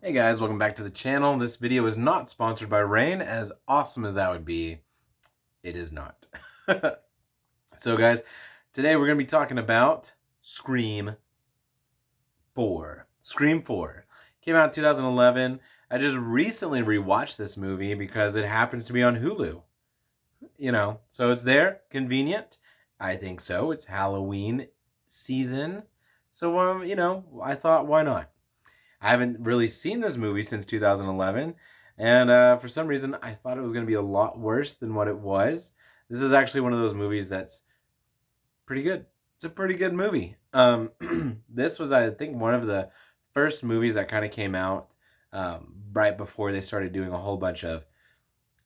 Hey guys, welcome back to the channel. This video is not sponsored by Rain, as awesome as that would be. It is not. So guys, today we're going to be talking about Scream 4. Scream 4 came out in 2011. I just recently rewatched this movie because it happens to be on Hulu. So it's there, convenient. I think so. It's Halloween season. So, I thought, why not? I haven't really seen this movie since 2011, and for some reason, I thought it was going to be a lot worse than what it was. This is actually one of those movies that's pretty good. It's a pretty good movie. This was, I think, one of the first movies that kind of came out right before they started doing a whole bunch of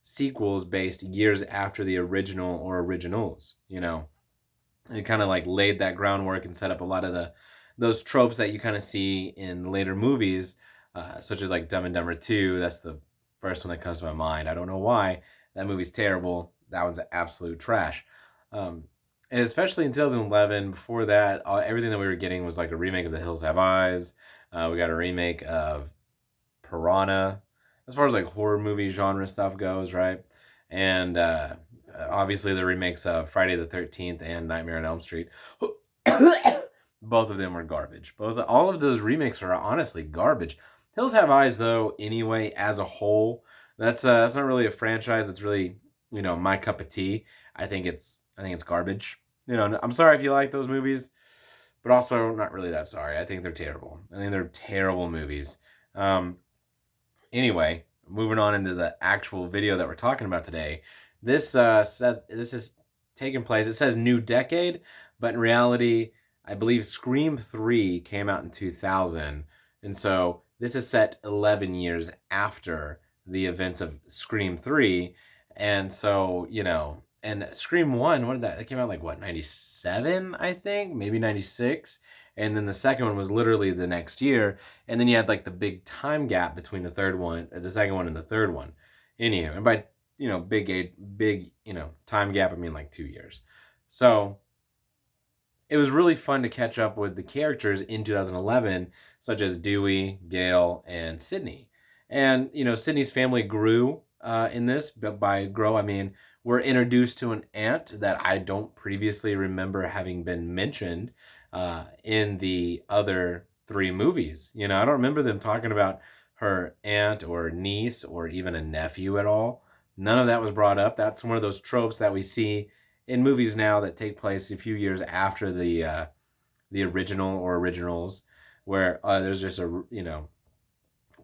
sequels based years after the original or originals. It kind of like laid that groundwork and set up a lot of those tropes that you kind of see in later movies, such as like Dumb and Dumber 2. That's the first one that comes to my mind. I don't know why. That movie's terrible. That one's absolute trash. And especially in 2011, before that, everything that we were getting was like a remake of The Hills Have Eyes. We got a remake of Piranha, as far as like horror movie genre stuff goes, right? And obviously the remakes of Friday the 13th and Nightmare on Elm Street. Both of them were garbage. All of those remakes are honestly garbage. Hills Have Eyes, though, anyway, as a whole, that's not really a franchise that's really, my cup of tea. I think it's garbage. I'm sorry if you like those movies, but also not really that sorry. I think they're terrible. I think they're terrible movies. Anyway, moving on into the actual video that we're talking about today. This is taking place. It says new decade, but in reality, I believe Scream 3 came out in 2000, and so this is set 11 years after the events of Scream 3, and so, and Scream 1, what did that came out like, what, 97, I think? Maybe 96? And then the second one was literally the next year, and then you had like the big time gap between the second one and the third one. Anyhow, and by, big, time gap, I mean like 2 years. So it was really fun to catch up with the characters in 2011, such as Dewey, Gale, and Sidney. And, Sidney's family grew in this, but by grow, I mean we're introduced to an aunt that I don't previously remember having been mentioned in the other three movies. I don't remember them talking about her aunt or niece or even a nephew at all. None of that was brought up. That's one of those tropes that we see in movies now that take place a few years after the original or originals, where there's just a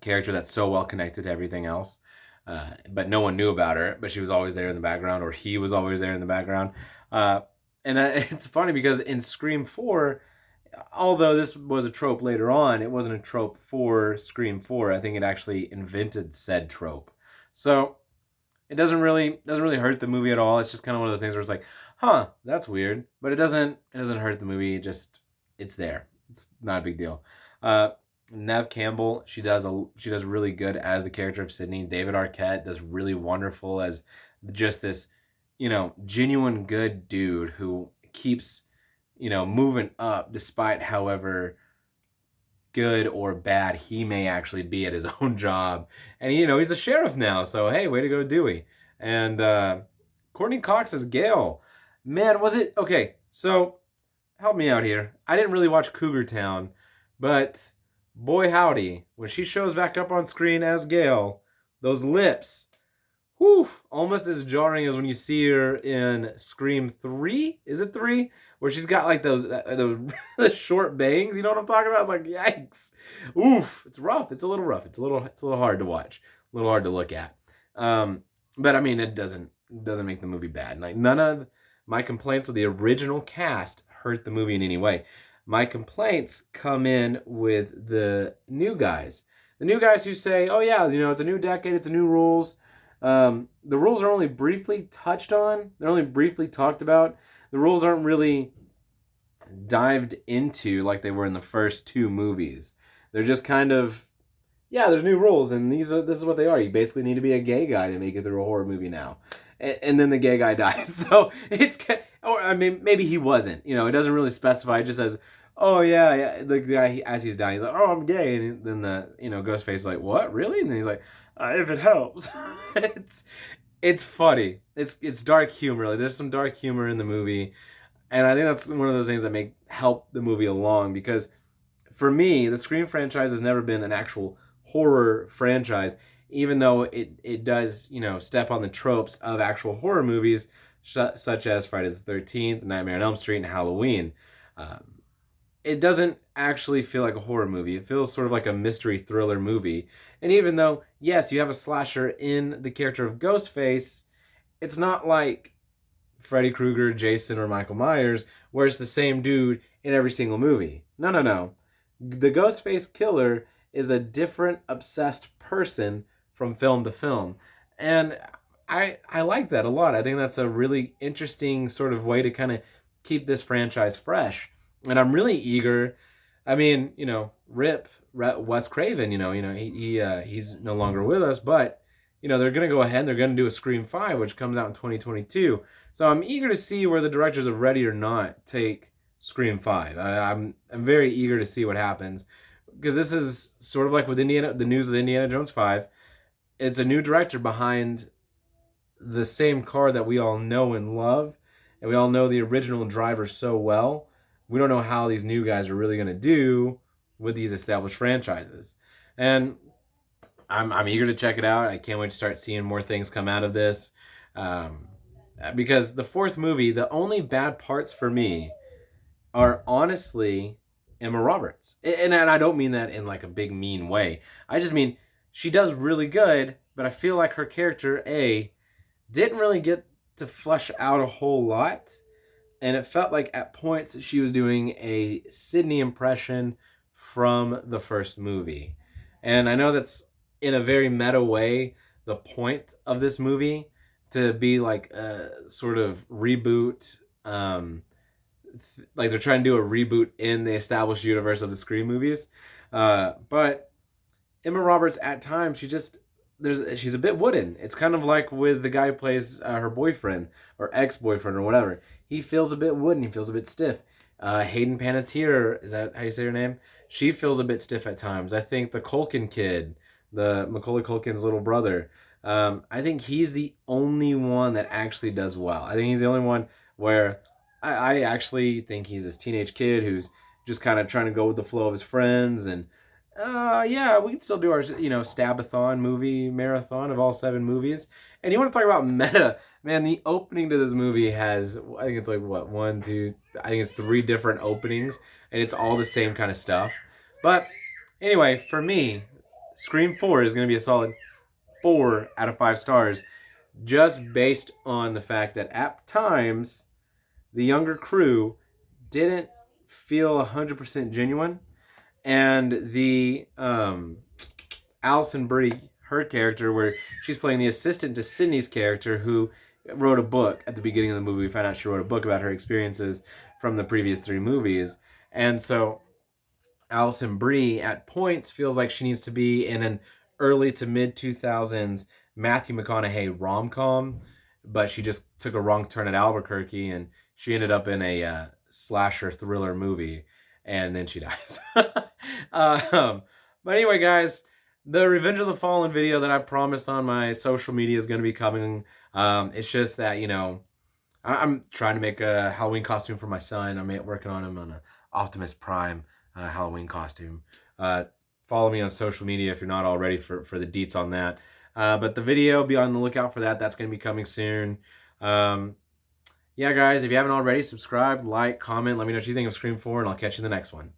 character that's so well connected to everything else, but no one knew about her, but she was always there in the background, or he was always there in the background. And it's funny because in Scream 4, although this was a trope later on, it wasn't a trope for Scream 4. I think it actually invented said trope. So it doesn't really hurt the movie at all. It's just kind of one of those things where it's like, huh, that's weird, but it doesn't hurt the movie. It's there. It's not a big deal. Neve Campbell, she does really good as the character of Sidney. David Arquette does really wonderful as just this, genuine good dude who keeps, moving up despite however good or bad he may actually be at his own job. And he's a sheriff now, so hey, way to go, Dewey. And Courtney Cox as Gale. Man, was it okay? So help me out here. I didn't really watch Cougar Town, but boy howdy, when she shows back up on screen as Gale, those lips, whew, almost as jarring as when you see her in Scream 3. Is it 3? Where she's got like those the short bangs. You know what I'm talking about? It's like, yikes. Oof. It's rough. It's a little rough. It's a little hard to watch. A little hard to look at. But I mean, it doesn't make the movie bad. Like, none of my complaints with the original cast hurt the movie in any way. My complaints come in with the new guys. The new guys who say, oh yeah, it's a new decade, it's a new rules. The rules are only briefly touched on. They're only briefly talked about. The rules aren't really dived into like they were in the first two movies. They're just kind of, yeah, there's new rules, and this is what they are. You basically need to be a gay guy to make it through a horror movie now. And then the gay guy dies. So or I mean, maybe he wasn't. It doesn't really specify. It just says, oh yeah, yeah. The guy as he's dying, he's like, oh, I'm gay, and then the Ghostface is like, what, really? And then he's like, if it helps. it's it's funny. It's dark humor. Like there's some dark humor in the movie, and I think that's one of those things that make help the movie along because for me, the Scream franchise has never been an actual horror franchise, even though it does step on the tropes of actual horror movies such as Friday the 13th, Nightmare on Elm Street, and Halloween. Um, it doesn't actually feel like a horror movie. It feels sort of like a mystery thriller movie. And even though, yes, you have a slasher in the character of Ghostface, it's not like Freddy Krueger, Jason, or Michael Myers, where it's the same dude in every single movie. No, no, no. The Ghostface killer is a different obsessed person from film to film. And I like that a lot. I think that's a really interesting sort of way to kind of keep this franchise fresh. And I'm really eager. I mean, rip Wes Craven. He's no longer with us, but they're gonna go ahead and they're gonna do a Scream 5, which comes out in 2022. So I'm eager to see where the directors of Ready or Not take Scream 5. I'm very eager to see what happens because this is sort of like with the news with Indiana Jones 5. It's a new director behind the same car that we all know and love, and we all know the original driver so well. We don't know how these new guys are really going to do with these established franchises. And I'm eager to check it out. I can't wait to start seeing more things come out of this. Um, because the fourth movie, the only bad parts for me are honestly Emma Roberts. And I don't mean that in like a big mean way. I just mean she does really good, but I feel like her character, didn't really get to flesh out a whole lot. And it felt like at points she was doing a Sydney impression from the first movie. And I know that's in a very meta way the point of this movie to be like a sort of reboot. Like they're trying to do a reboot in the established universe of the Scream movies. But Emma Roberts at times she's a bit wooden. It's kind of like with the guy who plays her boyfriend or ex-boyfriend or whatever. He feels a bit wooden. He feels a bit stiff. Hayden Panettiere, is that how you say her name? She feels a bit stiff at times. I think the Culkin kid, the Macaulay Culkin's little brother, I think he's the only one that actually does well. I think he's the only one where I actually think he's this teenage kid who's just kind of trying to go with the flow of his friends and yeah, we can still do our Stabathon movie marathon of all 7 movies. And you want to talk about meta, man? The opening to this movie has, I think it's like what, one, two, I think it's 3 different openings, and it's all the same kind of stuff. But anyway, for me, Scream 4 is going to be a solid 4 out of 5 stars, just based on the fact that at times the younger crew didn't feel 100% genuine, and the Alison Brie, her character, where she's playing the assistant to Sydney's character, who wrote a book at the beginning of the movie. We found out she wrote a book about her experiences from the previous 3 movies, and so Alison Brie at points feels like she needs to be in an early to mid 2000s Matthew McConaughey rom-com, but she just took a wrong turn at Albuquerque and she ended up in a slasher thriller movie, and then she dies. But anyway, guys, the Revenge of the Fallen video that I promised on my social media is going to be coming. It's just that, I'm trying to make a Halloween costume for my son. I'm working on him on an Optimus Prime Halloween costume. Follow me on social media if you're not already for the deets on that. But the video, be on the lookout for that. That's going to be coming soon. Yeah, guys, if you haven't already, subscribe, like, comment, let me know what you think of Scream 4, and I'll catch you in the next one.